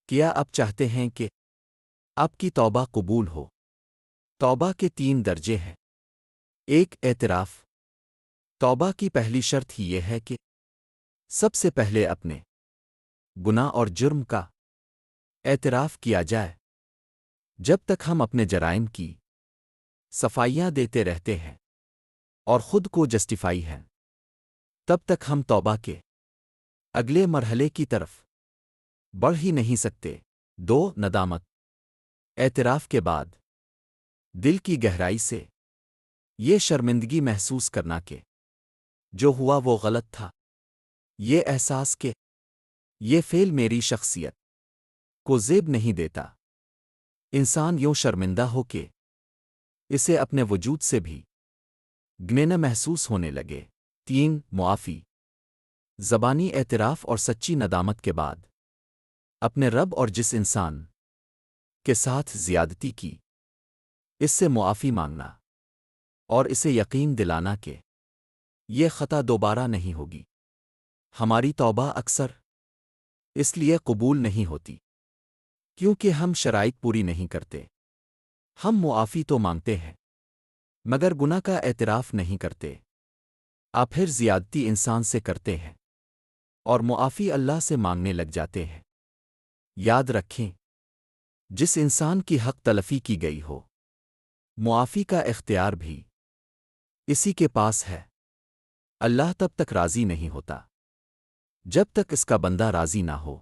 کیا آپ چاہتے ہیں کہ آپ کی توبہ قبول ہو؟ توبہ کے 3 درجے ہیں۔ 1 اعتراف۔ توبہ کی پہلی شرط ہی یہ ہے کہ سب سے پہلے اپنے گناہ اور جرم کا اعتراف کیا جائے۔ جب تک ہم اپنے جرائم کی صفائیاں دیتے رہتے ہیں اور خود کو جسٹیفائی ہیں، تب تک ہم توبہ کے اگلے مرحلے کی طرف بڑھ ہی نہیں سکتے۔ 2 ندامت۔ اعتراف کے بعد دل کی گہرائی سے یہ شرمندگی محسوس کرنا کہ جو ہوا وہ غلط تھا، یہ احساس کہ یہ فعل میری شخصیت کو زیب نہیں دیتا۔ انسان یوں شرمندہ ہو کہ اسے اپنے وجود سے بھی گھننا محسوس ہونے لگے۔ 3 معافی۔ زبانی اعتراف اور سچی ندامت کے بعد اپنے رب اور جس انسان کے ساتھ زیادتی کی اس سے معافی مانگنا اور اسے یقین دلانا کہ یہ خطا دوبارہ نہیں ہوگی۔ ہماری توبہ اکثر اس لیے قبول نہیں ہوتی کیونکہ ہم شرائط پوری نہیں کرتے۔ ہم معافی تو مانگتے ہیں مگر گناہ کا اعتراف نہیں کرتے۔ آپ پھر زیادتی انسان سے کرتے ہیں اور معافی اللہ سے مانگنے لگ جاتے ہیں۔ یاد رکھیں، جس انسان کی حق تلفی کی گئی ہو، معافی کا اختیار بھی اسی کے پاس ہے۔ اللہ تب تک راضی نہیں ہوتا جب تک اس کا بندہ راضی نہ ہو۔